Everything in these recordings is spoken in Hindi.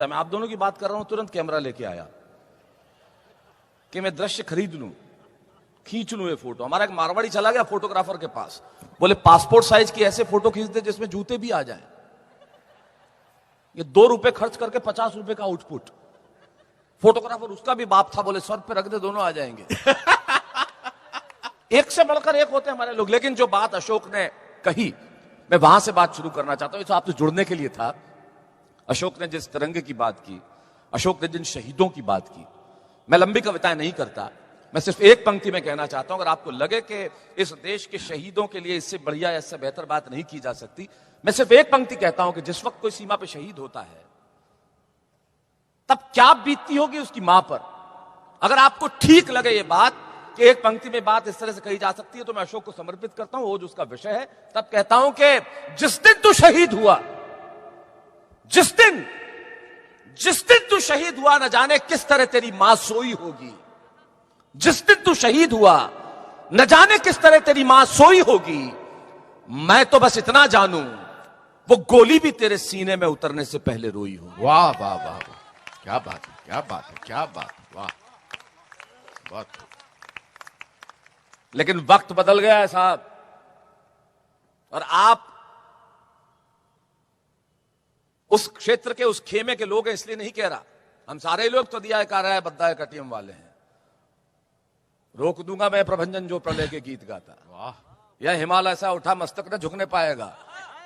मैं आप दोनों की बात कर रहा हूं, तुरंत कैमरा लेके आया कि मैं दृश्य खरीद लूं, खींच लूं ये फोटो। हमारा एक मारवाड़ी चला गया फोटोग्राफर के पास, बोले पासपोर्ट साइज की ऐसे फोटो खींच दे जिसमें जूते भी आ जाए। ये 2 रुपए खर्च करके 50 रुपए का आउटपुट। फोटोग्राफर उसका भी बाप था, बोले सर पे रख दे दोनों आ जाएंगे। एक से बढ़कर एक होते हैं हमारे लोग। लेकिन जो बात अशोक ने कही, मैं वहां से बात शुरू करना चाहता हूं। इस आपसे जुड़ने के लिए था। अशोक ने जिस तिरंगे की बात की, अशोक ने जिन शहीदों की बात की, मैं लंबी कविताएं नहीं करता, मैं सिर्फ एक पंक्ति में कहना चाहता हूं। अगर आपको लगे कि इस देश के शहीदों के लिए इससे बढ़िया या इससे बेहतर बात नहीं की जा सकती, मैं सिर्फ एक पंक्ति कहता हूं कि जिस वक्त कोई सीमा पे शहीद होता है तब क्या बीतती होगी उसकी मां पर। अगर आपको ठीक लगे ये बात कि एक पंक्ति में बात इस तरह से कही जा सकती है, तो मैं अशोक को समर्पित करता हूं। वो जो उसका विषय है, तब कहता हूं कि जिस दिन तू शहीद हुआ, जिस दिन तू शहीद हुआ, न जाने किस तरह तेरी मां सोई होगी। जिस दिन तू शहीद हुआ, न जाने किस तरह तेरी मां सोई होगी। मैं तो बस इतना जानूं, वो गोली भी तेरे सीने में उतरने से पहले रोई होगी। वाह वाह वाह वाह, क्या बात है, क्या बात है, क्या बात है, वाह बहुत। लेकिन वक्त बदल गया है साहब, और आप उस क्षेत्र के, उस खेमे के लोग हैं, इसलिए नहीं कह रहा। हम सारे लोग तो दिया कर रहा है, बद्दा है कटियम वाले हैं। रोक दूंगा मैं प्रभंजन जो प्रलय के गीत गाता। वाह, यह हिमालय से उठा मस्तक न झुकने पाएगा।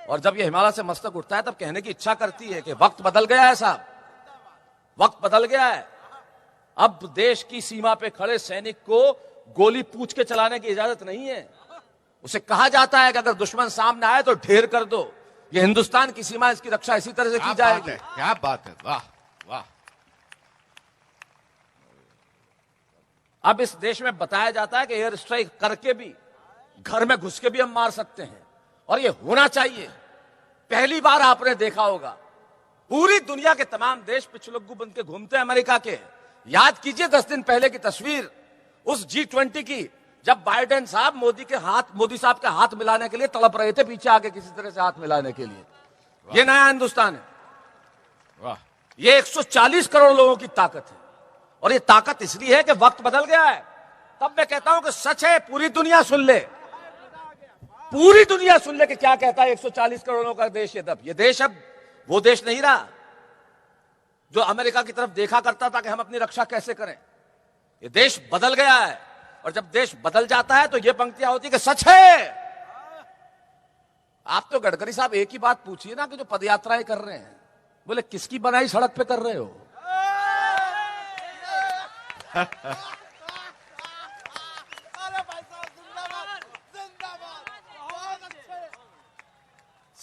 और जब यह हिमालय से मस्तक उठता है, तब कहने की इच्छा करती है कि वक्त बदल गया है साहब, वक्त बदल गया है। अब देश की सीमा पे खड़े सैनिक को गोली पूछ के चलाने की इजाजत नहीं है। उसे कहा जाता है कि अगर दुश्मन सामने आए तो ढेर कर दो। ये हिंदुस्तान की सीमा, इसकी रक्षा इसी तरह से की जाएगी। क्या बात है, वाह वाह। अब इस देश में बताया जाता है कि एयर स्ट्राइक करके भी, घर में घुस के भी हम मार सकते हैं, और ये होना चाहिए। पहली बार आपने देखा होगा, पूरी दुनिया के तमाम देश पिछलग्गू बन के घूमते हैं अमेरिका के। याद कीजिए 10 दिन पहले की तस्वीर उस G20 की, जब बाइडेन साहब मोदी साहब के हाथ मिलाने के लिए तड़प रहे थे, पीछे आके किसी तरह से हाथ मिलाने के लिए। ये नया हिंदुस्तान है। वाह, ये 140 करोड़ लोगों की ताकत है, और ये ताकत इसलिए है कि वक्त बदल गया है। तब मैं कहता हूं कि सच है, पूरी दुनिया सुन ले, पूरी दुनिया सुन ले कि क्या कहता है 140 करोड़ों का देश। ये देश अब वो देश नहीं रहा जो अमेरिका की तरफ देखा करता था कि हम अपनी रक्षा कैसे करें। ये देश बदल गया है, और जब देश बदल जाता है तो ये पंक्तियां होती है कि सच है। आप तो गडकरी साहब एक ही बात पूछिए ना कि जो पदयात्राएं कर रहे हैं, बोले किसकी बनाई सड़क पे कर रहे हो?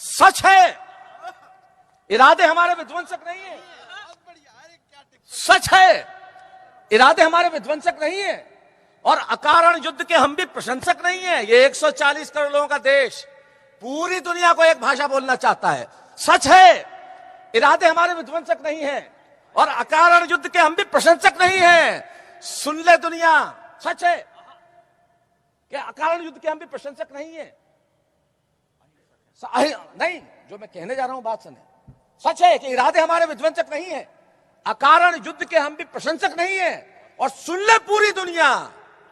सच है, इरादे हमारे विध्वंसक नहीं है। सच है, इरादे हमारे विध्वंसक नहीं है, और अकारण युद्ध के हम भी प्रशंसक नहीं है। ये 140 करोड़ लोगों का देश पूरी दुनिया को एक भाषा बोलना चाहता है। सच है, इरादे हमारे विध्वंसक नहीं है, और अकारण युद्ध के हम भी प्रशंसक नहीं है। सुन ले दुनिया, सच है कि अकारण युद्ध के हम भी प्रशंसक नहीं है। नहीं, जो मैं कहने जा रहा हूं बात सुने। सच है कि इरादे हमारे विध्वंसक नहीं है, अकारण युद्ध के हम भी प्रशंसक नहीं है, और सुन ले पूरी दुनिया,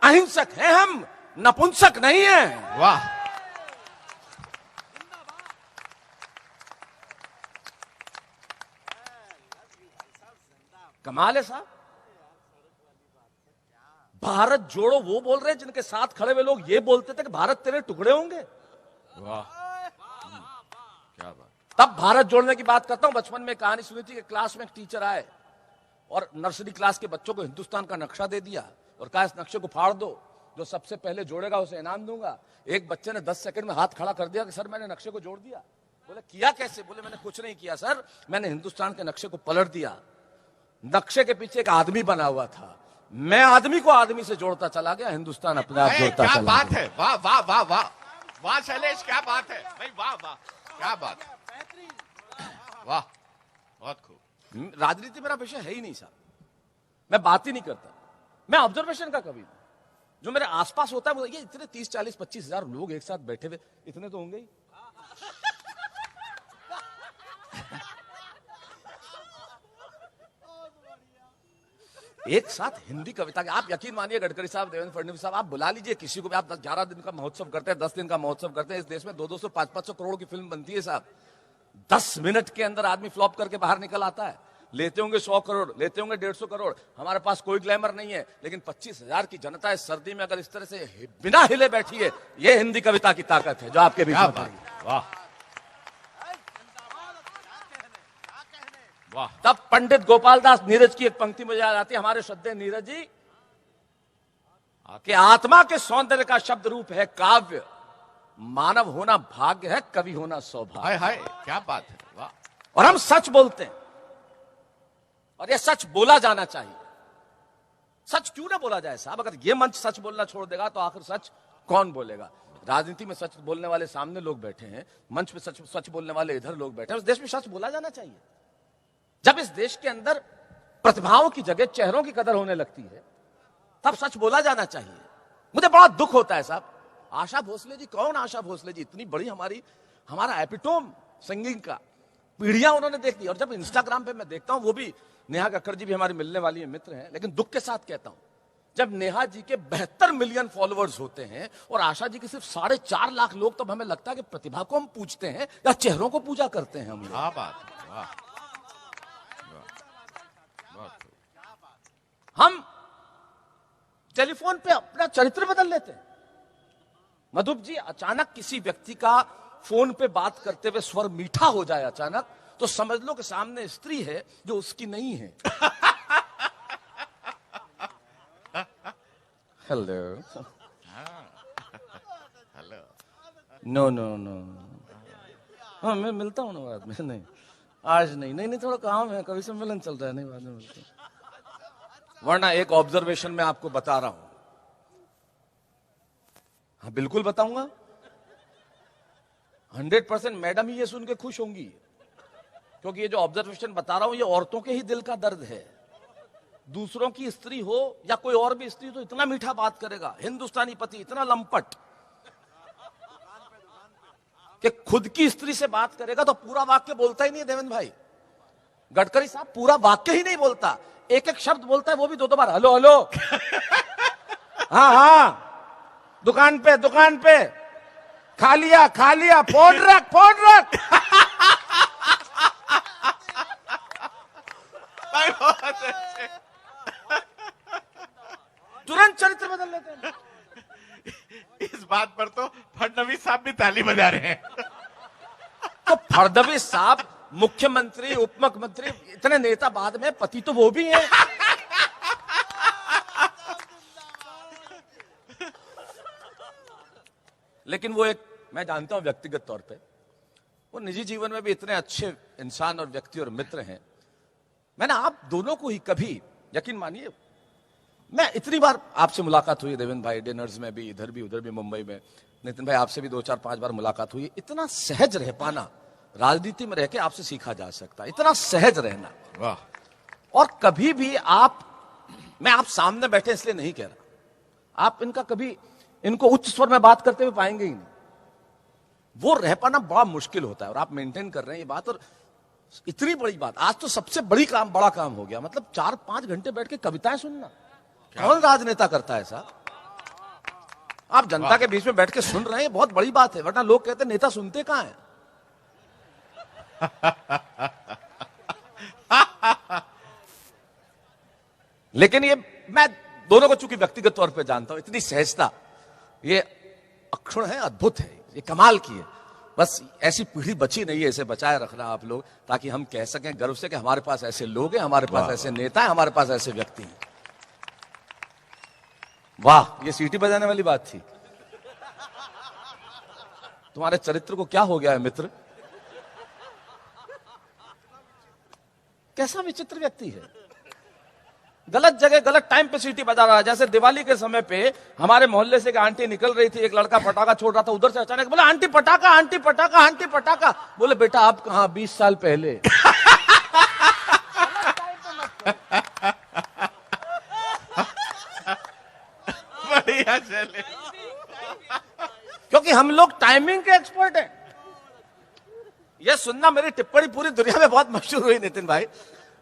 अहिंसक हैं हम, नपुंसक नहीं है। वाह, कमाल है साहब। भारत जोड़ो वो बोल रहे हैं जिनके साथ खड़े हुए लोग ये बोलते थे कि भारत तेरे टुकड़े होंगे। वाह, क्या बात। तब भारत जोड़ने की बात करता हूं। बचपन में कहानी सुनी थी कि क्लास में एक टीचर आए और नर्सरी क्लास के बच्चों को हिंदुस्तान का नक्शा दे दिया और कहा इस नक्शे को फाड़ दो, जो सबसे पहले जोड़ेगा उसे इनाम दूंगा। एक बच्चे ने 10 सेकंड में हाथ खड़ा कर दिया कि सर मैंने नक्शे को जोड़ दिया। बोले किया कैसे? बोले मैंने कुछ नहीं किया सर, मैंने हिंदुस्तान के नक्शे को पलट दिया। नक्शे के पीछे एक आदमी बना हुआ था, मैं आदमी को आदमी से जोड़ता चला गया, हिंदुस्तान अपने आप जोड़ता चला गया। क्या बात है, वाह वाह वाह वाह वाह शैलेश, क्या बात है भाई, वाह वाह, क्या बात है, वाह, बहुत खूब। राजनीति मेरा विषय है ही नहीं साहब, मैं बात ही नहीं करता। मैं ऑब्जर्वेशन का कवि हूं। जो मेरे आसपास होता है वो ये इतने 30, 40, 25 हजार लोग एक साथ बैठे हुए, इतने तो होंगे ही। एक साथ हिंदी कविता के, आप यकीन मानिए गडकरी साहब, देवेंद्र फडणवीस साहब, आप बुला लीजिए किसी को भी, आप 11 दिन का महोत्सव करते हैं, 10 दिन का महोत्सव करते हैं, इस देश में 200-200, 500-500 करोड़ की फिल्म बनती है साहब, 10 मिनट के अंदर आदमी फ्लॉप करके बाहर निकल आता है। लेते होंगे 100 करोड़, लेते होंगे 150 करोड़, हमारे पास कोई ग्लैमर नहीं है, लेकिन 25,000 की जनता इस सर्दी में अगर इस तरह से बिना हिले बैठी है, ये हिंदी कविता की ताकत है जो आपके बीच में है। वाह वाह। तब पंडित गोपाल दास नीरज की एक पंक्ति मुझे याद आती है, हमारे श्रद्धेय नीरज जी कि आत्मा के सौंदर्य का शब्द रूप है काव्य, मानव होना भाग्य है, कवि होना सौभाग्य। हाय हाय, क्या बात है, वाह। और हम सच बोलते हैं, और यह सच बोला जाना चाहिए। सच क्यों ना बोला जाए साहब? अगर यह मंच सच बोलना छोड़ देगा तो आखिर सच कौन बोलेगा? राजनीति में सच बोलने वाले सामने लोग बैठे हैं, मंच पे सच बोलने वाले इधर लोग बैठे हैं। उस देश में सच बोला जाना चाहिए। जब इस देश के अंदर प्रतिभाओं की जगह चेहरों की कदर होने लगती है, तब सच बोला जाना चाहिए। मुझे बड़ा दुख होता है साहब, आशा भोसले जी, कौन आशा भोसले जी, इतनी बड़ी हमारा एपिटोम सिंगिंग का, पीढ़ियां उन्होंने देख ली। और जब इंस्टाग्राम पे मैं देखता हूं, वो भी नेहा कक्कड़ जी भी हमारी मिलने वाली है, मित्र हैं, लेकिन दुख के साथ कहता हूं, जब नेहा जी के 72 मिलियन फॉलोअर्स होते हैं और आशा जी के सिर्फ 4.5 लाख लोग, तब हमें लगता है कि प्रतिभा को हम पूजते हैं या चेहरों को पूजा करते हैं हम लोग। क्या बात है, वाह। हम टेलीफोन पे अपना चरित्र बदल लेते हैं। मधुप जी, अचानक किसी व्यक्ति का फोन पे बात करते हुए स्वर मीठा हो जाए अचानक, तो समझ लो कि सामने स्त्री है जो उसकी नहीं है। Hello hello, no no no, हाँ मैं मिलता हूँ ना बाद में। नहीं आज नहीं, थोड़ा काम है, कभी सम्मेलन चल रहा है, नहीं बाद में मिलते हैं। वरना एक ऑब्जर्वेशन मैं आपको बता रहा हूं, हाँ बिल्कुल बताऊंगा, 100% मैडम ही ये सुन के खुश होंगी, क्योंकि ये जो ऑब्जर्वेशन बता रहा हूं ये औरतों के ही दिल का दर्द है। दूसरों की स्त्री हो या कोई और भी स्त्री तो इतना मीठा बात करेगा, हिंदुस्तानी पति इतना लंपट कि खुद की स्त्री से बात करेगा तो पूरा वाक्य बोलता ही नहीं है। देवेंद्र भाई, गडकरी साहब पूरा वाक्य ही नहीं बोलता, एक एक शब्द बोलता है, वो भी 2-2 बार। हेलो हेलो, हाँ दुकान पे खा लिया, फोन रख। तुरंत चरित्र बदल लेते हैं। इस बात पर तो फडणवीस साहब भी ताली बजा रहे हैं। तो फडणवीस साहब मुख्यमंत्री, उप मुख्यमंत्री, इतने नेता, बाद में पति तो वो भी हैं। लेकिन वो एक, मैं जानता हूं व्यक्तिगत तौर पे, वो निजी जीवन में भी इतने अच्छे इंसान और व्यक्ति और मित्र हैं। मैंने आप दोनों को ही कभी, यकीन मानिए, मैं इतनी बार आपसे मुलाकात हुई देवेंद्र भाई, डिनर्स में भी, इधर भी उधर भी, मुंबई में, नितिन भाई आपसे भी 2-4-5 बार मुलाकात हुई। इतना सहज रह पाना, राजनीति में रह के आपसे सीखा जा सकता, इतना सहज रहना। वाह। और कभी भी मैं आप सामने बैठे इसलिए नहीं कह रहा, आप इनको उच्च स्वर में बात करते हुए पाएंगे ही नहीं। वो रह पाना बड़ा मुश्किल होता है, और आप मेंटेन कर रहे हैं ये बात। और इतनी बड़ी बात, आज तो सबसे बड़ा काम हो गया, मतलब 4-5 घंटे बैठ के कविताएं सुनना। कौन राजनेता करता है साहब? आप जनता के बीच में बैठ के सुन रहे हैं, बहुत बड़ी बात है। वरना लोग कहते हैं नेता सुनते कहां हैं। लेकिन ये मैं दोनों को चूंकि व्यक्तिगत तौर पे जानता हूं, इतनी सहजता ये अक्षुण है, अद्भुत है, ये कमाल की है। बस ऐसी पीढ़ी बची नहीं है, इसे बचाए रखना आप लोग, ताकि हम कह सकें गर्व से कि हमारे पास ऐसे लोग हैं, हमारे पास ऐसे नेता हैं, हमारे पास ऐसे व्यक्ति हैं। वाह, ये सीटी बजाने वाली बात थी। तुम्हारे चरित्र को क्या हो गया है मित्र? कैसा विचित्र व्यक्ति है, गलत जगह गलत टाइम पे सीटी बजा रहा है। जैसे दिवाली के समय पे हमारे मोहल्ले से एक आंटी निकल रही थी, एक लड़का पटाखा छोड़ रहा था, उधर से अचानक बोला आंटी पटाखा, आंटी पटाखा, आंटी पटाखा। बोले बेटा आप कहां, 20 साल पहले। बढ़िया चले, क्योंकि हम लोग टाइमिंग के एक्सपर्ट हैं। यह सुनना, मेरी टिप्पणी पूरी दुनिया में बहुत मशहूर हुई नितिन भाई।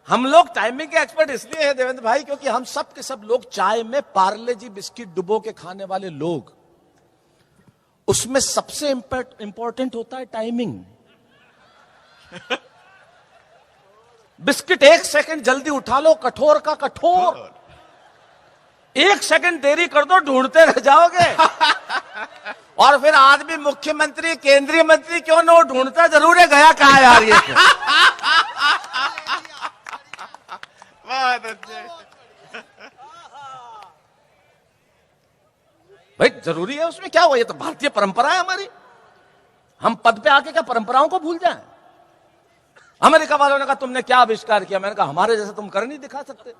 हम लोग टाइमिंग के एक्सपर्ट इसलिए हैं देवेंद्र भाई, क्योंकि हम सब के सब लोग चाय में पार्ले जी बिस्किट डुबो के खाने वाले लोग, उसमें सबसे इंपॉर्टेंट होता है टाइमिंग। बिस्किट 1 सेकंड जल्दी उठा लो, कठोर का कठोर, 1 सेकंड देरी कर दो, ढूंढते रह जाओगे। और फिर आदमी मुख्यमंत्री केंद्रीय मंत्री क्यों न हो, ढूंढता जरूर है गया कहां यार ये। बहुत अच्छे। भाई जरूरी है, उसमें क्या हुआ, ये तो भारतीय परंपरा है हमारी। हम पद पे आके क्या परंपराओं को भूल जाएं? अमेरिका वालों ने कहा तुमने क्या आविष्कार किया, मैंने कहा हमारे जैसे तुम कर नहीं दिखा सकते।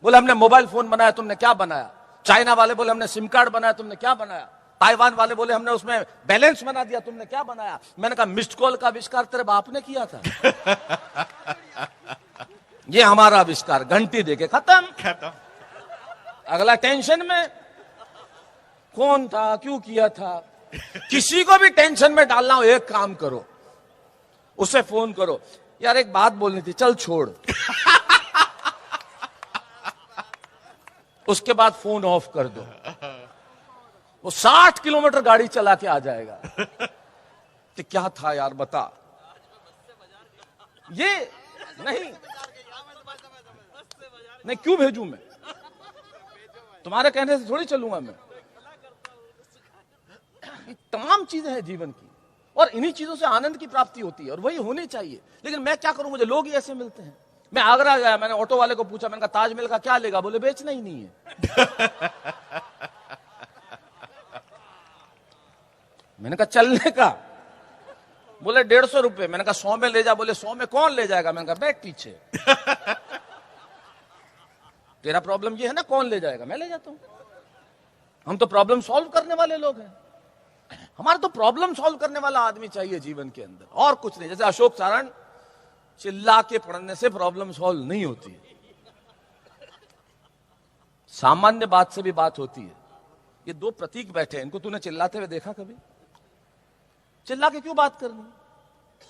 बोले हमने मोबाइल फोन बनाया, तुमने क्या बनाया? चाइना वाले बोले हमने सिम कार्ड बनाया, तुमने क्या बनाया? ताइवान वाले बोले हमने उसमें बैलेंस बना दिया, तुमने क्या बनाया? मैंने कहा मिस्ड कॉल का आविष्कार तेरे बाप ने किया था। ये हमारा आविष्कार, घंटी देके खत्म। अगला टेंशन में, कौन था, क्यों किया था। किसी को भी टेंशन में डालना हो, एक काम करो, उसे फोन करो, यार एक बात बोलनी थी, चल छोड़। उसके बाद फोन ऑफ कर दो, वो 60 किलोमीटर गाड़ी चला के आ जाएगा। तो क्या था यार बता। ये नहीं क्यों भेजूं मैं, तुम्हारे कहने से थोड़ी चलूंगा मैं। ये तमाम चीजें हैं जीवन की, और इन्हीं चीजों से आनंद की प्राप्ति होती है, और वही होनी चाहिए। लेकिन मैं क्या करूं, मुझे लोग ही ऐसे मिलते हैं। मैं आगरा गया, मैंने ऑटो वाले को पूछा, मैंने कहा ताजमहल का क्या लेगा? बोले बेचना ही नहीं है। मैंने कहा चलने का? बोले 150 रुपए। मैंने कहा 100 में ले जा। बोले 100 में कौन ले जाएगा? मैंने कहा बैठ पीछे। तेरा प्रॉब्लम ये है ना, कौन ले जाएगा? मैं ले जाता हूं। हम तो प्रॉब्लम सॉल्व करने वाले लोग हैं। हमारा तो प्रॉब्लम सॉल्व करने वाला आदमी चाहिए जीवन के अंदर, और कुछ नहीं। जैसे अशोक सारण, चिल्ला के पढ़ने से प्रॉब्लम सॉल्व नहीं होती है, सामान्य बात से भी बात होती है। ये 2 प्रतीक बैठे हैं, इनको तूने चिल्लाते हुए देखा कभी? चिल्ला के क्यों बात करनी?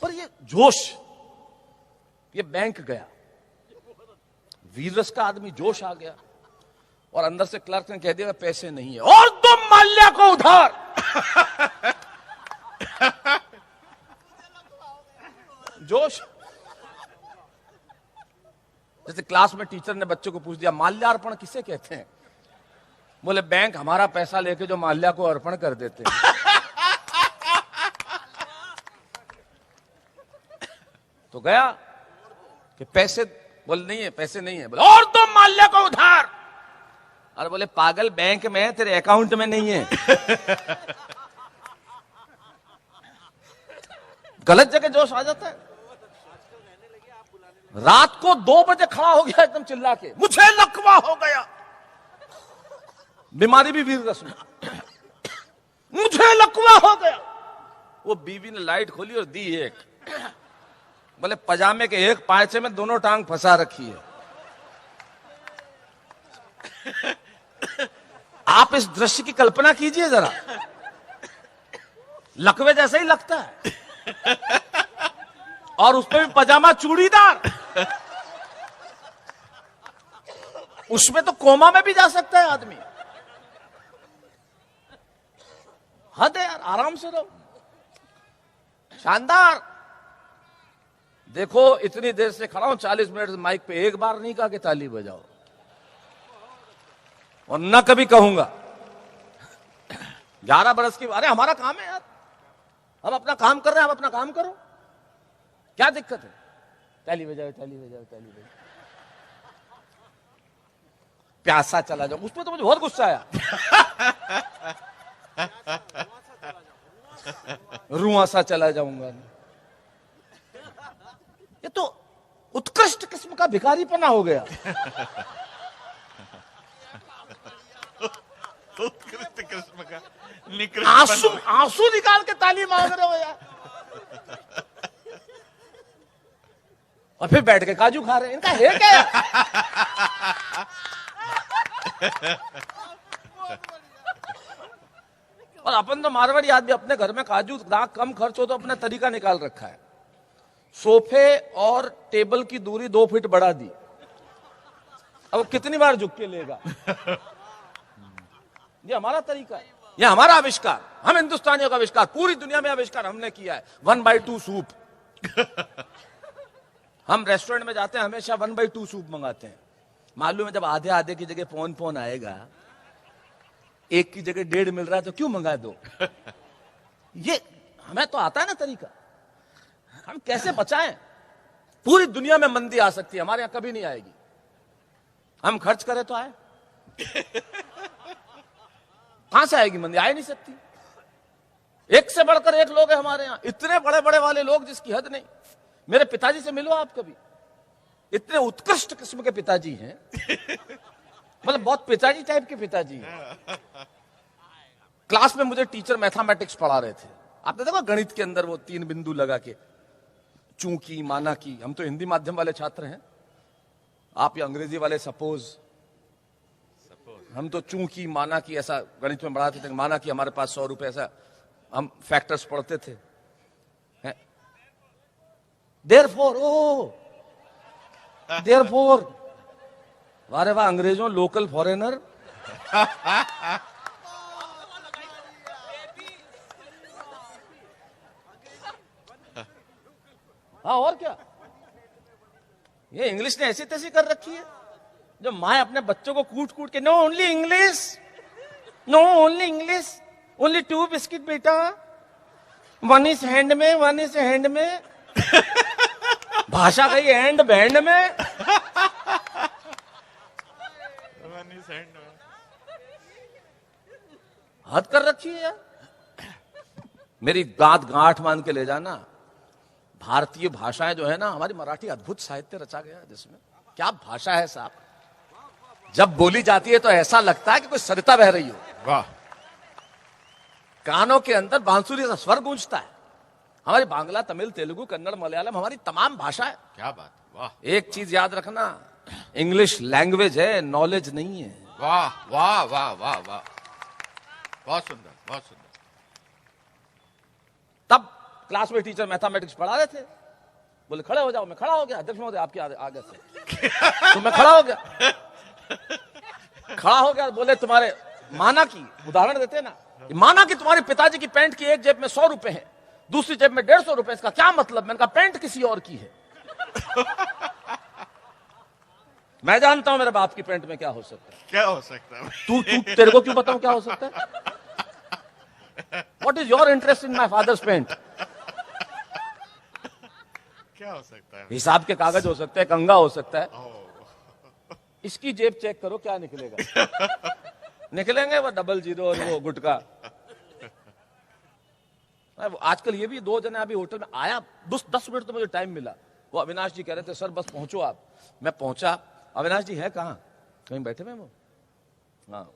पर ये जोश, ये बैंक गया, वीररस का आदमी जोश आ गया, और अंदर से क्लर्क ने कह दिया पैसे नहीं है, और तुम माल्या को उधार। जोश। जैसे क्लास में टीचर ने बच्चों को पूछ दिया माल्यार्पण किसे कहते हैं? बोले बैंक हमारा पैसा लेके जो माल्या को अर्पण कर देते हैं। तो गया कि पैसे, बोले नहीं है, पैसे नहीं है। बोले और तुम माल्या को उधार। अरे बोले पागल, बैंक में है, तेरे अकाउंट में नहीं है। गलत जगह जोश आ जाता है। रात को 2 बजे खड़ा हो गया एकदम चिल्ला के, मुझे लकवा हो गया। बीमारी भी वीर रस में, मुझे लकवा हो गया। वो बीवी ने लाइट खोली और दी एक। बोले पजामे के एक पायचे में दोनों टांग फंसा रखी है। आप इस दृश्य की कल्पना कीजिए जरा, लकवे जैसा ही लगता है, और उसमें भी पजामा चूड़ीदार। उसमें तो कोमा में भी जा सकता है आदमी। हद है यार, आराम से रहो। शानदार। देखो इतनी देर से खड़ा हूं, 40 मिनट से माइक पे एक बार नहीं कहा कि ताली बजाओ, और न कभी कहूंगा। 11 बरस की, अरे हमारा काम है यार, हम अपना काम कर रहे हैं, हम अपना काम करो, क्या दिक्कत है? ताली बजाओ, ताली बजाओ, ताली बजाओ। प्यासा चला जाऊं, उसमें तो मुझे बहुत गुस्सा आया। रुआ सा चला जाऊंगा। ये तो उत्कृष्ट किस्म का भिखारीपना हो गया। उत्कृष्ट किस्म का आंसू आंसू निकाल के ताली मांग रहे हो यार, और फिर बैठ के काजू खा रहे हैं। इनका है क्या? और अपन तो मारवाड़ी आदमी, अपने घर में काजू कम खर्च हो तो अपना तरीका निकाल रखा है। सोफे और टेबल की दूरी 2 फीट बढ़ा दी। अब वो कितनी बार झुक के लेगा? ये हमारा तरीका है, ये हमारा आविष्कार, हम हिंदुस्तानियों का आविष्कार, पूरी दुनिया में आविष्कार हमने किया है। 1/2 सूप। हम रेस्टोरेंट में जाते हैं, हमेशा 1/2 सूप मंगाते हैं। मालूम है जब आधे आधे की जगह पौन आएगा, एक की जगह 1.5 मिल रहा है, तो क्यों मंगा दो? ये हमें तो आता है ना तरीका। हम कैसे बचाएं? पूरी दुनिया में मंदी आ सकती है, हमारे यहां कभी नहीं आएगी। हम खर्च करें तो आए, कहां से आएगी मंदी? आ ही नहीं सकती। एक से बढ़कर एक लोग हैं हमारे यहां, इतने बड़े बड़े वाले लोग जिसकी हद नहीं। मेरे पिताजी से मिलो आप कभी, इतने उत्कृष्ट किस्म के पिताजी हैं, मतलब बहुत पिताजी टाइप के पिताजी हैं। क्लास में मुझे टीचर मैथमेटिक्स पढ़ा रहे थे। आपने देखा गणित के अंदर वो 3 बिंदु लगा के, चूं की, माना की। हम तो हिंदी माध्यम वाले छात्र हैं, आप ये अंग्रेजी वाले सपोज। हम तो चूं की, माना की ऐसा गणित में बढ़ाते थे। माना की हमारे पास 100 रुपए, ऐसा हम फैक्टर्स पढ़ते थे। देयरफॉर, देयरफॉर, वारे वाह अंग्रेजों, लोकल फॉरेनर। हाँ और क्या, ये इंग्लिश ने ऐसी तैसी कर रखी है, जो माए अपने बच्चों को कूट कूट के, no only English, no only English, only 2 biscuit बेटा, 1 इज हैंड में, 1 इज हैंड में। भाषा गई हैंड बैंड में। हद कर रखी है यार। मेरी बात गांठ मान के ले जाना, भारतीय भाषाएं जो है ना, हमारी मराठी अद्भुत साहित्य रचा गया है जिसमें। क्या भाषा है साहब, जब बोली जाती है तो ऐसा लगता है कि कोई सरिता बह रही हो। वाह। कानों के अंदर बांसुरी का स्वर गूंजता है। हमारी बांग्ला, तमिल, तेलुगु, कन्नड़, मलयालम, हमारी तमाम भाषाएं। क्या बात, वाह। एक चीज याद रखना, इंग्लिश लैंग्वेज है, नॉलेज नहीं है। वाह वाह वाह वाह वाह, बहुत सुंदर, बहुत सुंदर। तब क्लास में टीचर मैथमेटिक्स पढ़ा रहे थे, बोले खड़े हो जाओ। मैं खड़ा हो गया, अध्यक्ष महोदय आपके आगे से। तो मैं खड़ा हो गया, खड़ा हो गया। बोले तुम्हारे माना की उदाहरण देते ना, माना कि तुम्हारे पिताजी की पैंट की एक जेब में 100 रुपए है, दूसरी जेब में 150 रुपए, इसका क्या मतलब? मैंने कहा पैंट किसी और की है। मैं जानता हूं मेरे बाप की पैंट में क्या हो सकता है। क्या हो सकता है? तू तेरे को क्यों बताऊं क्या हो सकता है? What is your interest in my father's pant? क्या हो सकता है? हिसाब के कागज हो सकते हैं, कंगा हो सकता है। इसकी जेब चेक करो क्या निकलेगा। निकलेंगे वो 00 और वो गुटका। आजकल ये भी 2 जने अभी होटल में आया, 10 मिनट तो मुझे टाइम मिला। वो अविनाश जी कह रहे थे सर बस पहुंचो आप। मैं पहुंचा, अविनाश जी है कहाँ? कहीं बैठे हुए वो? हाँ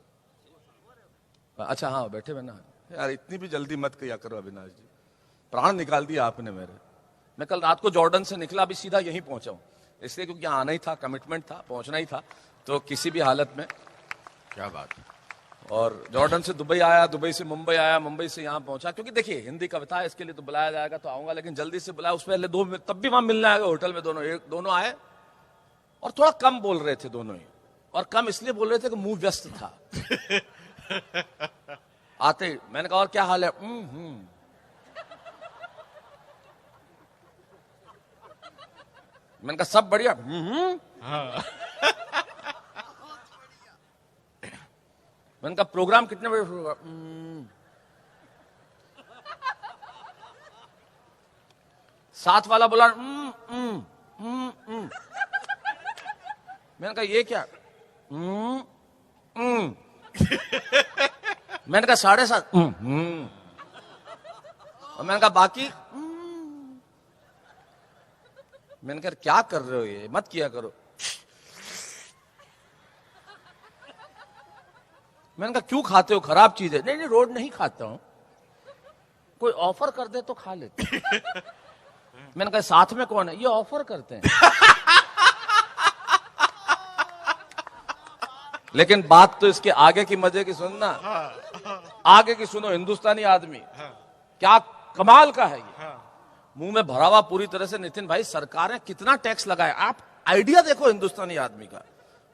अच्छा, हाँ बैठे हुए ना। यार इतनी भी जल्दी मत किया करो अविनाश जी, प्राण निकाल दिया आपने मेरे। मैं कल रात को जॉर्डन से निकला, अभी सीधा यहीं पहुंचा हूं, इसलिए क्योंकि आना ही था, कमिटमेंट था, पहुंचना ही था, तो किसी भी हालत में। क्या बात है। और जॉर्डन से दुबई आया, दुबई से मुंबई आया, मुंबई से यहाँ पहुंचा। क्योंकि देखिए हिंदी कविता है, इसके लिए तो बुलाया जाएगा तो आऊंगा, लेकिन जल्दी से बुलाया। उस पहले 2 तब भी वहां मिलने आएगा होटल में। दोनों आए और थोड़ा कम बोल रहे थे दोनों ही, और कम इसलिए बोल रहे थे कि मुंह व्यस्त था। आते ही मैंने कहा और क्या हाल है? मैंने कहा सब बढ़िया। मैंने कहा प्रोग्राम कितने बजे शुरू होगा? साथ वाला बोला मैंने कहा ये क्या? मैंने कहा 7:30। और मैंने कहा बाकी? मैंने कहा क्या कर रहे हो, ये मत किया करो। मैंने कहा क्यों खाते हो, खराब चीज है। नहीं रोज नहीं खाता हूं, कोई ऑफर कर दे तो खा लेते। मैंने कहा साथ में कौन है? ये ऑफर करते हैं। लेकिन बात तो इसके आगे की मजे की सुनना, आगे की सुनो। हिंदुस्तानी आदमी क्या कमाल का है ये, मुंह में भरा हुआ पूरी तरह से। नितिन भाई सरकारें कितना टैक्स लगाए, आप आइडिया देखो हिंदुस्तानी आदमी का।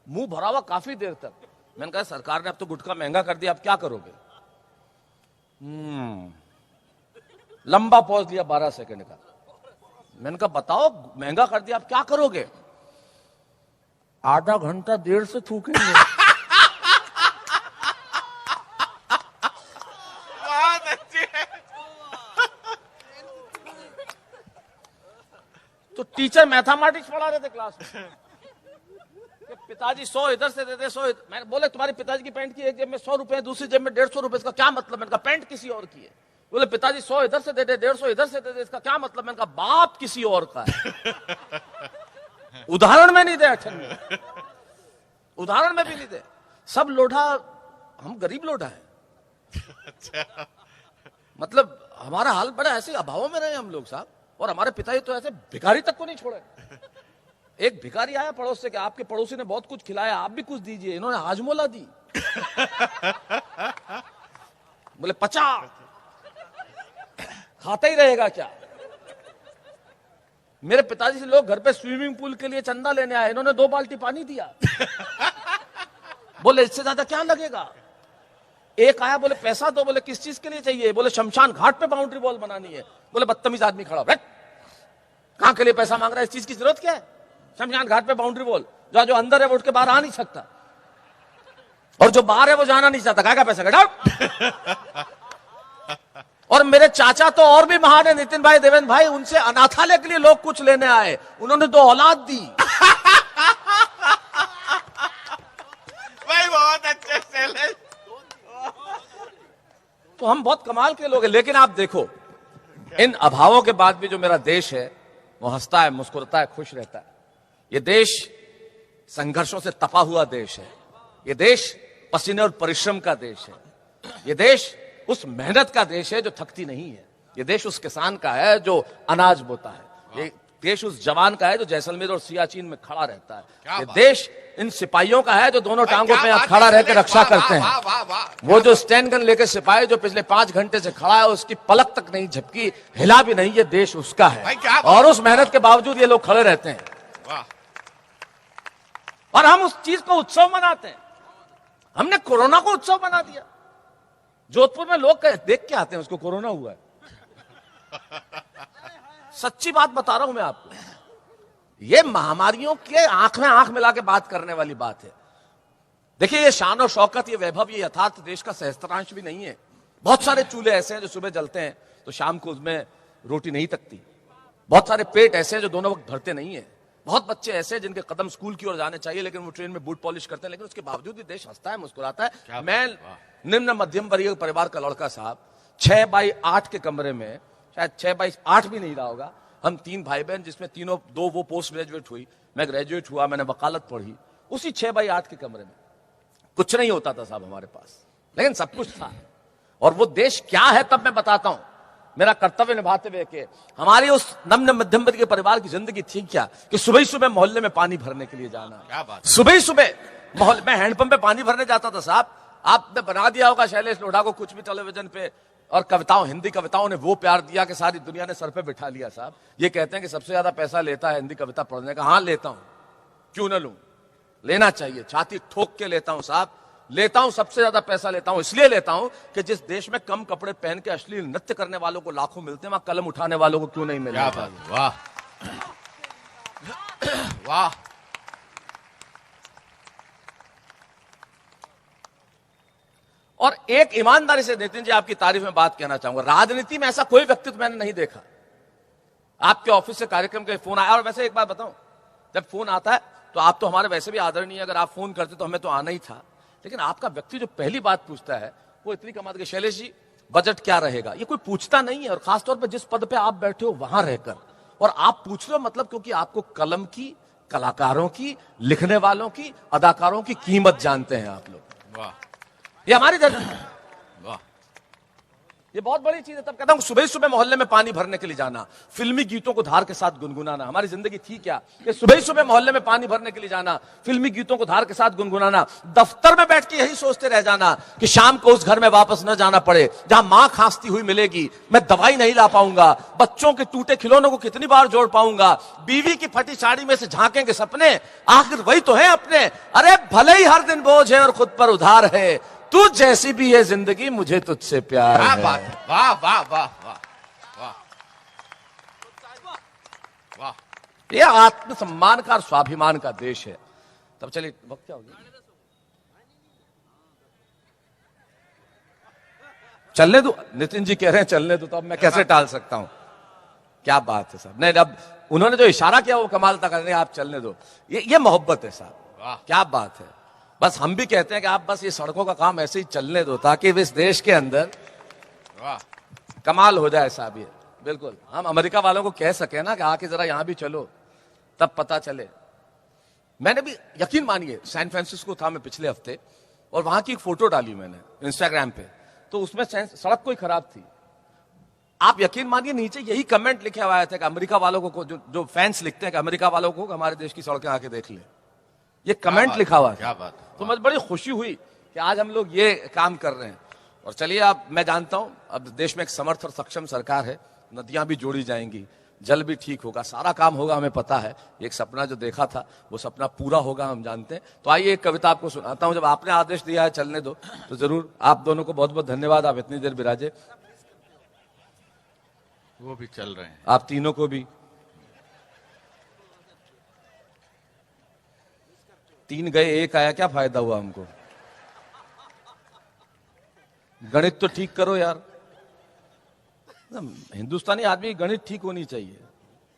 मुंह भरा हुआ काफी देर तक। मैंने कहा सरकार ने अब तो गुटखा महंगा कर दिया, अब क्या करोगे? लंबा पॉज लिया 12 सेकंड का। मैंने कहा बताओ महंगा कर दिया, अब क्या करोगे? आधा घंटा देर से थूकेंगे। बहुत अच्छी है। तो टीचर मैथमेटिक्स पढ़ा रहे थे क्लास में कि पिताजी 100 इधर से देते 100 मैंने बोले तुम्हारे पिताजी की पैंट की एक जेब में 100 रुपए दूसरी जेब में 150 रुपए, इसका क्या मतलब? मैंने कहा पैंट किसी और की है। बोले पिताजी 100 इधर से देते 150 इधर से देते, इसका क्या मतलब? मैंने कहा बाप किसी और का है। उदाहरण में नहीं दे, उदाहरण में भी नहीं दे। सब लोढ़ा, हम गरीब लोढ़ा है। मतलब हमारा हाल बड़ा ऐसे अभावों में रहे हम लोग साहब, और हमारे पिताजी तो ऐसे भिखारी तक को नहीं छोड़े। एक भिखारी आया पड़ोस से कि आपके पड़ोसी ने बहुत कुछ खिलाया, आप भी कुछ दीजिए। इन्होंने हाजमोला दी। बोले 50 खाता ही रहेगा क्या? मेरे पिताजी से लोग घर पे स्विमिंग पूल के लिए चंदा लेने आए, इन्होंने 2 बाल्टी पानी दिया। बोले इससे ज्यादा क्या लगेगा? एक आया बोले पैसा दो, बोले किस चीज के लिए चाहिए? बोले शमशान घाट पे बाउंड्री वॉल बनानी है। बोले बदतमीज आदमी खड़ा, कहां के लिए पैसा मांग रहा है? इस चीज की जरूरत क्या है? शमशान घाट पे बाउंड्री वॉल, जो अंदर है वो उठ के बाहर आ नहीं सकता, और जो बाहर है वो जाना नहीं चाहता, क्या पैसा का? और मेरे चाचा तो और भी महान है, नितिन भाई, देवेंद्र भाई, उनसे अनाथालय के लिए लोग कुछ लेने आए, उन्होंने 2 औलाद दी। भाई बहुत अच्छे से। तो हम बहुत कमाल के लोग हैं। लेकिन आप देखो इन अभावों के बाद भी जो मेरा देश है वो हंसता है, मुस्कुराता है, खुश रहता है। ये देश संघर्षों से तपा हुआ देश है। ये देश पसीने और परिश्रम का देश है। ये देश उस मेहनत का देश है जो थकती नहीं है। ये देश उस किसान का है जो अनाज बोता है। ये देश उस जवान का है जो जैसलमेर और सियाचिन में खड़ा रहता है। ये देश इन सिपाहियों का है जो दोनों टांगों पे खड़ा रहकर रक्षा करते हैं। वो जो स्टैंड गन लेकर सिपाही जो पिछले 5 घंटे से खड़ा है, उसकी पलक तक नहीं झपकी, हिला भी नहीं, ये देश उसका है। और उस मेहनत के बावजूद ये लोग खड़े रहते हैं, और हम उस चीज को उत्सव मनाते हैं। हमने कोरोना को उत्सव बना दिया। जोधपुर में लोग देख के आते हैं उसको कोरोना हुआ है। सच्ची बात बता रहा हूं मैं आपको। ये महामारियों के आंख में आंख मिला के बात करने वाली बात है। देखिए ये शान और शौकत, ये वैभव, ये यथार्थ देश का सहस्त्रांश भी नहीं है। बहुत सारे चूल्हे ऐसे हैं जो सुबह जलते हैं तो शाम को उसमें रोटी नहीं तकती। बहुत सारे पेट ऐसे हैं जो दोनों वक्त भरते नहीं है। बहुत बच्चे ऐसे हैं जिनके कदम स्कूल की ओर जाने चाहिए लेकिन वो ट्रेन में बूट पॉलिश करते हैं, लेकिन उसके बावजूद भी देश हंसता है, मुस्कुराता है। मैं निम्न मध्यम वर्गीय परिवार का लड़का साहब, 6x8 के कमरे में, शायद 6x8 भी नहीं रहा होगा, हम 3 भाई बहन, जिसमें तीनों 2 वो पोस्ट ग्रेजुएट हुई, मैं ग्रेजुएट हुआ, मैंने वकालत पढ़ी। उसी 6x8 के कमरे में कुछ नहीं होता था साहब हमारे पास, लेकिन सब कुछ था। और वो देश क्या है तब मैं बताता हूं, मेरा कर्तव्य निभाते हुए कि हमारी उस निम्न मध्यम वर्ग के परिवार की जिंदगी थी क्या कि सुबह ही सुबह मोहल्ले में पानी भरने के लिए जाना। क्या बात? सुबह ही सुबह मोहल्ले में हैंडपंप पे पानी भरने जाता था साहब। आपने बना दिया होगा शैलेश लोढ़ा को कुछ भी टेलीविजन पे, और कविताओं, हिंदी कविताओं ने वो प्यार दिया कि सारी दुनिया ने सर पे बिठा लिया साहब। ये कहते हैं कि सबसे ज्यादा पैसा लेता है हिंदी कविता पढ़ने का। हाँ लेता हूं, क्यों ना लूं, लेना चाहिए, छाती ठोक के लेता हूं साहब, लेता हूं, सबसे ज्यादा पैसा लेता हूं। इसलिए लेता हूं कि जिस देश में कम कपड़े पहन के अश्लील नृत्य करने वालों को लाखों मिलते हैं, वहां कलम उठाने वालों को क्यों नहीं मिलता? वाह वाह। और एक ईमानदारी से नितिन जी आपकी तारीफ में बात कहना चाहूंगा, राजनीति में ऐसा कोई व्यक्तित्व मैंने नहीं देखा। आपके ऑफिस से कार्यक्रम के फोन आया, और वैसे एक बात बताऊं, जब फोन आता है तो आप तो हमारे वैसे भी आदरणीय, अगर आप फोन करते तो हमें तो आना ही था, लेकिन आपका व्यक्ति जो पहली बात पूछता है वो इतनी कमाल की, शैलेश जी बजट क्या रहेगा, ये कोई पूछता नहीं है। और खासतौर पर जिस पद पे आप बैठे हो वहां रहकर, और आप पूछ रहे हो मतलब क्योंकि आपको कलम की, कलाकारों की, लिखने वालों की, अदाकारों की कीमत जानते हैं आप लोग। वाह, ये हमारी धरती है। वाह। ये बहुत बड़ी चीज है। तब कहता हूं सुबह सुबह मोहल्ले में पानी भरने के लिए जाना, फिल्मी गीतों को धार के साथ गुनगुनाना। हमारी जिंदगी थी क्या कि सुबह सुबह मोहल्ले में पानी भरने के लिए जाना, फिल्मी गीतों को धार के साथ गुनगुनाना, दफ्तर में बैठ के यही सोचते रह जाना कि शाम को उस घर में वापस न जाना पड़े जहां मां खांसती हुई मिलेगी, मैं दवाई नहीं ला पाऊंगा, बच्चों के टूटे खिलौनों को कितनी बार जोड़ पाऊंगा, बीवी की फटी साड़ी में से झांकेंगे सपने, आखिर वही तो है अपने। अरे भले ही हर दिन बोझ है और खुद पर उधार है, तू जैसी भी है जिंदगी मुझे तुझसे प्यार क्या है। बात है, वाह वाह वाह वाह वाह वाह। ये आत्मसम्मान का और स्वाभिमान का देश है। तब चलिए, वक्त क्या हो गया? चलने दो, नितिन जी कह रहे हैं चलने दो, तो अब मैं कैसे टाल सकता हूं? क्या बात है साहब। नहीं, अब उन्होंने जो इशारा किया वो कमाल था, कर रहे आप चलने दो। ये मोहब्बत है साहब, वाह। क्या बात है। बस हम भी कहते हैं कि आप बस ये सड़कों का काम ऐसे ही चलने दो ताकि इस देश के अंदर वाह कमाल हो जाए साहब। ये बिल्कुल हम अमेरिका वालों को कह सके ना कि आके जरा यहां भी चलो, तब पता चले। मैंने भी, यकीन मानिए, सैन फ्रांसिस्को था मैं पिछले हफ्ते, और वहां की एक फोटो डाली मैंने इंस्टाग्राम पे, तो उसमें सड़क कोई खराब थी। आप यकीन मानिए नीचे यही कमेंट लिखे हुआ था कि अमेरिका वालों को, जो फैंस लिखते हैं कि अमेरिका वालों को हमारे देश की सड़कें आके देख ले, ये कमेंट लिखा हुआ था। क्या बात है। तो मुझे बड़ी खुशी हुई कि आज हम लोग ये काम कर रहे हैं। और चलिए, आप, मैं जानता हूं अब देश में एक समर्थ और सक्षम सरकार है, नदियां भी जोड़ी जाएंगी, जल भी ठीक होगा, सारा काम होगा, हमें पता है। एक सपना जो देखा था वो सपना पूरा होगा, हम जानते हैं। तो आइए एक कविता आपको सुनाता हूं। जब आपने आदेश दिया है चलने दो, तो जरूर। आप दोनों को बहुत बहुत धन्यवाद, आप इतनी देर विराजे। वो भी चल रहे हैं। आप तीनों को भी। 3 गए 1 आया, क्या फायदा हुआ हमको? गणित तो ठीक करो यार। हिंदुस्तानी आदमी गणित ठीक होनी चाहिए,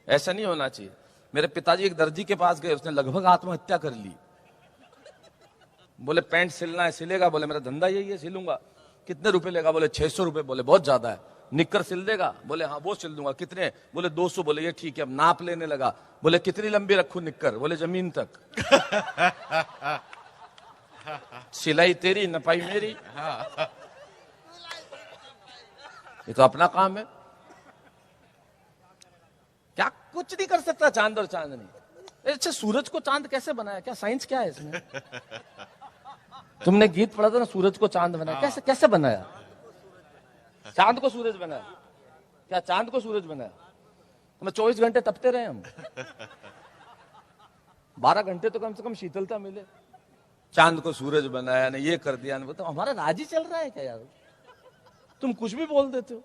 ऐसा नहीं होना चाहिए। मेरे पिताजी एक दर्जी के पास गए, उसने लगभग आत्महत्या कर ली। बोले पैंट सिलना है, सिलेगा? बोले मेरा धंधा यही है, सिलूंगा। कितने रुपए लेगा? बोले 600 रुपए। बोले बहुत ज्यादा है। निक्कर सिल देगा? बोले हाँ वो सिल दूंगा। कितने? बोले 200। बोले ये ठीक है। अब नाप लेने लगा। बोले कितनी लंबी रखूं निक्कर? बोले जमीन तक। सिलाई तेरी, नपाई मेरी। ये तो अपना काम है, क्या कुछ नहीं कर सकता चांद और चांदनी। अच्छा, सूरज को चांद कैसे बनाया? क्या साइंस क्या है इसमें? तुमने गीत पढ़ा था ना, सूरज को चांद बनाया। कैसे कैसे बनाया? चांद को सूरज बनाया? क्या चांद को सूरज बनाया? तो मैं 24 घंटे तपते रहे हम। 12 घंटे तो कम से कम शीतलता मिले। चांद को सूरज बनाया ना, ये कर दिया ना। तो हमारा राज ही चल रहा है क्या यार? तुम कुछ भी बोल देते हो।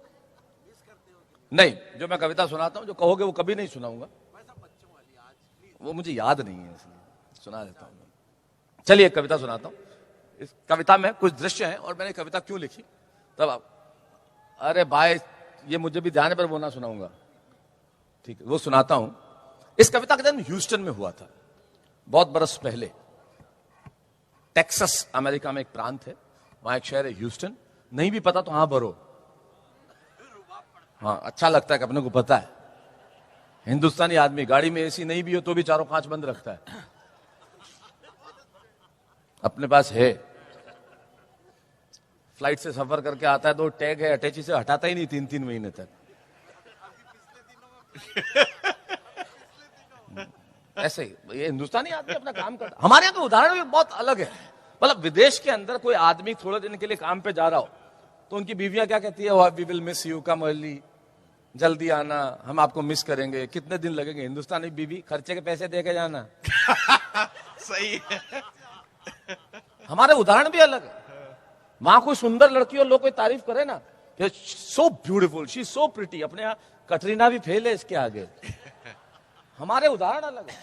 नहीं, जो मैं कविता सुनाता हूं, जो कहोगे वो कभी नहीं सुनाऊंगा, वो मुझे याद नहीं है, इसलिए सुना देता हूं। चलिए एक कविता सुनाता हूं। इस कविता में कुछ दृश्य हैं, और मैंने कविता क्यों लिखी तब आप, अरे भाई ये मुझे भी ध्यान है, पर वो ना सुनाऊंगा, ठीक है, वो सुनाता हूं। इस कविता का जन्म ह्यूस्टन में हुआ था, बहुत बरस पहले। टेक्सास अमेरिका में एक प्रांत है, वहां एक शहर है ह्यूस्टन। नहीं भी पता तो हाँ भरो, हाँ अच्छा लगता है कि अपने को पता है। हिंदुस्तानी आदमी गाड़ी में एसी नहीं भी हो तो भी चारों कांच बंद रखता है, अपने पास है। फ्लाइट से सफर करके आता है तो टैग है अटैची से हटाता ही नहीं 3-3 महीने तक। ऐसे ही ये हिंदुस्तानी आदमी अपना काम करता। हमारे यहाँ का उदाहरण भी बहुत अलग है। मतलब विदेश के अंदर कोई आदमी थोड़े दिन के लिए काम पे जा रहा हो तो उनकी बीवियां क्या कहती है? We will miss you, come early, जल्दी आना, हम आपको मिस करेंगे। कितने दिन लगेंगे? हिंदुस्तानी बीवी खर्चे के पैसे दे के जाना। सही है। हमारे उदाहरण भी अलग है। वहां कोई सुंदर लड़की और लोग कोई तारीफ करे ना, so beautiful, she so pretty, अपने यहाँ कटरीना भी फेल है इसके आगे। हमारे उदाहरण अलग है।